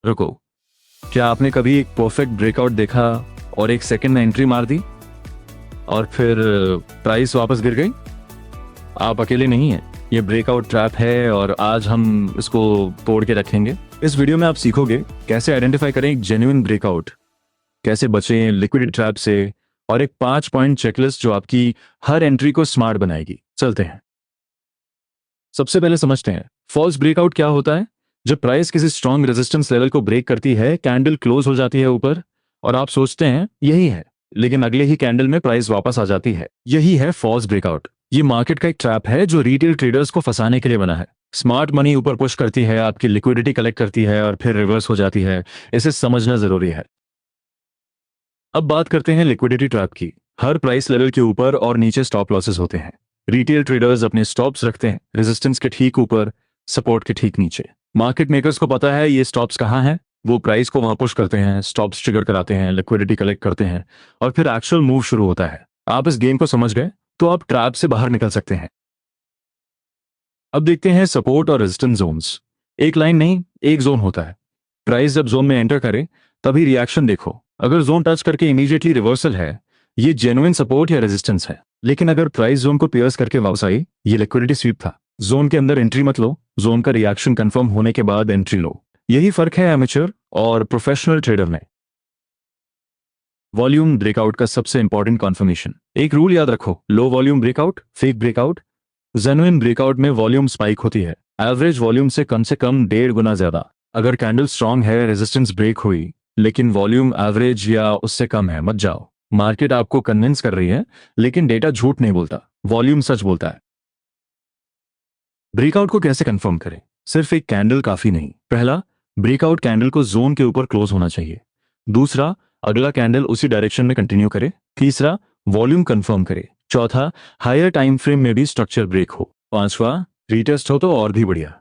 रुको, क्या आपने कभी एक परफेक्ट ब्रेकआउट देखा और एक सेकंड में एंट्री मार दी और फिर प्राइस वापस गिर गई? आप अकेले नहीं हैं, ये ब्रेकआउट ट्रैप है और आज हम इसको तोड़ के रखेंगे। इस वीडियो में आप सीखोगे कैसे आइडेंटिफाई करें एक जेन्युइन ब्रेकआउट, कैसे बचें लिक्विडिटी ट्रैप से, और एक 5 पॉइंट चेकलिस्ट जो आपकी हर एंट्री को स्मार्ट बनाएगी। चलते हैं, सबसे पहले समझते हैं फॉल्स ब्रेकआउट क्या होता है। जब प्राइस किसी स्ट्रॉन्ग रेजिस्टेंस लेवल को ब्रेक करती है, कैंडल क्लोज हो जाती है ऊपर और आप सोचते हैं यही है, लेकिन अगले ही कैंडल में प्राइस वापस आ जाती है। यही है फॉल्स ब्रेकआउट। ये मार्केट का एक ट्रैप है जो रिटेल ट्रेडर्स को फंसाने के लिए बना है। स्मार्ट मनी ऊपर पुश करती है, आपकी लिक्विडिटी कलेक्ट करती है और फिर रिवर्स हो जाती है। इसे समझना जरूरी है। अब बात करते हैं लिक्विडिटी ट्रैप की। हर प्राइस लेवल के ऊपर और नीचे स्टॉप लॉसेस होते हैं। रिटेल ट्रेडर्स अपने स्टॉप्स रखते हैं रेजिस्टेंस के ठीक ऊपर, सपोर्ट के ठीक नीचे। मार्केट मेकर्स को पता है ये स्टॉप्स कहाँ हैं। वो प्राइस को वहां पुश करते हैं, स्टॉप्स ट्रिगर कराते हैं, लिक्विडिटी कलेक्ट करते हैं और फिर एक्चुअल मूव शुरू होता है। आप इस गेम को समझ गए तो आप ट्रैप से बाहर निकल सकते हैं। अब देखते हैं सपोर्ट और रेजिस्टेंस जोन्स। एक लाइन नहीं, एक जोन होता है। प्राइस जब जोन में एंटर करे तभी रिएक्शन देखो। अगर जोन टच करके इमीडिएटली रिवर्सल है, ये जेन्युइन सपोर्ट या रेजिस्टेंस है। लेकिन अगर प्राइस जोन को पियर्स करके वापस आई, ये लिक्विडिटी स्वीप था। जोन के अंदर एंट्री मत लो, जोन का रिएक्शन कंफर्म होने के बाद एंट्री लो। यही फर्क है एमेच्योर और प्रोफेशनल ट्रेडर में। वॉल्यूम ब्रेकआउट का सबसे इंपॉर्टेंट कॉन्फर्मेशन। एक रूल याद रखो, low volume breakout fake breakout. Genuine breakout में वॉल्यूम स्पाइक होती है, एवरेज वॉल्यूम से कम 1.5 गुना ज्यादा। अगर कैंडल स्ट्रांग है, रेजिस्टेंस ब्रेक हुई, लेकिन वॉल्यूम एवरेज या उससे कम है, मत जाओ। मार्केट आपको कन्विंस कर रही है, लेकिन डेटा झूठ नहीं बोलता, वॉल्यूम सच बोलता है। ब्रेकआउट को कैसे कंफर्म करें? सिर्फ एक कैंडल काफी नहीं। पहला, ब्रेकआउट कैंडल को जोन के ऊपर क्लोज होना चाहिए। दूसरा, अगला कैंडल उसी डायरेक्शन में कंटिन्यू करे। तीसरा, वॉल्यूम कंफर्म करे। चौथा, हायर टाइम फ्रेम में भी स्ट्रक्चर ब्रेक हो। पांचवा, रीटेस्ट हो तो और भी बढ़िया।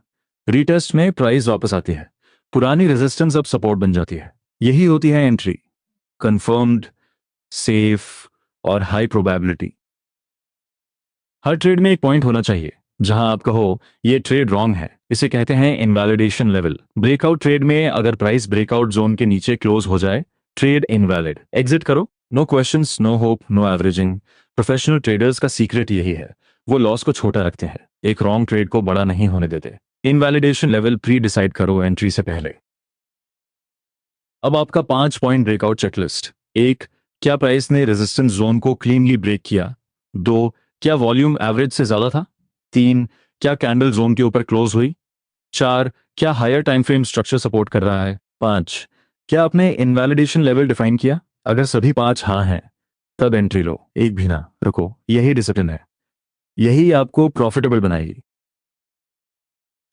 रीटेस्ट में प्राइस वापस आती है, पुरानी रेजिस्टेंस अब सपोर्ट बन जाती है। यही होती है एंट्री, कंफर्म्ड, सेफ और हाई प्रोबेबिलिटी। हर ट्रेड में एक पॉइंट होना चाहिए जहां आप कहो ये ट्रेड रॉन्ग है। इसे कहते हैं इनवैलिडेशन लेवल। ब्रेकआउट ट्रेड में अगर प्राइस ब्रेकआउट जोन के नीचे क्लोज हो जाए, ट्रेड इनवैलिड, एग्जिट करो। No questions, no hope, no averaging. Professional traders का सीक्रेट यही है, वो लॉस को छोटा रखते हैं, एक रॉन्ग ट्रेड को बड़ा नहीं होने देते। इनवैलिडेशन लेवल प्री डिसाइड करो एंट्री से पहले। अब आपका 5 पॉइंट ब्रेकआउट चेकलिस्ट। 1, क्या प्राइस ने रेजिस्टेंस जोन को क्लीनली ब्रेक किया? 2, क्या वॉल्यूम एवरेज से ज्यादा था? 3, क्या कैंडल जोन के ऊपर क्लोज हुई? 4, क्या higher time frame structure support कर रहा है? 5, क्या आपने इनवैलिडेशन लेवल डिफाइन किया? अगर सभी 5 हाँ हैं, तब एंट्री लो, एक भी ना रुको। यही डिसिप्लिन है, यही आपको प्रॉफिटेबल बनाएगी।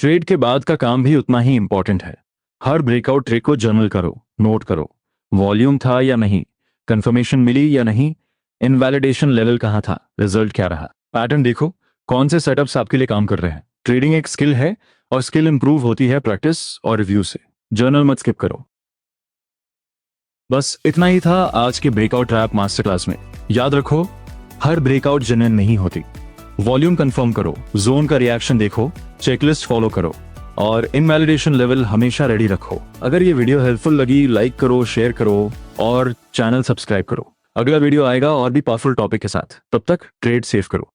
ट्रेड के बाद का काम भी उतना ही इंपॉर्टेंट है। हर ब्रेकआउट ट्रेड को जर्नल करो, नोट करो, वॉल्यूम था या नहीं, कंफर्मेशन मिली या नहीं, इनवैलिडेशन लेवल कहाँ था, रिजल्ट क्या रहा। पैटर्न देखो, कौन से सेटअप्स आपके लिए काम कर रहे हैं। ट्रेडिंग एक स्किल है और स्किल इंप्रूव होती है प्रैक्टिस और रिव्यू से। जर्नल मत स्किप करो। बस इतना ही था आज के ब्रेकआउट ट्रैप मास्टर क्लास में। याद रखो, हर ब्रेकआउट जेन्युइन नहीं होती। वॉल्यूम कंफर्म करो, जोन का रिएक्शन देखो, चेकलिस्ट फॉलो करो और इनवैलिडेशन लेवल हमेशा रेडी रखो। अगर ये वीडियो हेल्पफुल लगी, लाइक करो, शेयर करो और चैनल सब्सक्राइब करो। अगला वीडियो आएगा और भी पावरफुल टॉपिक के साथ। तब तक ट्रेड सेफ करो।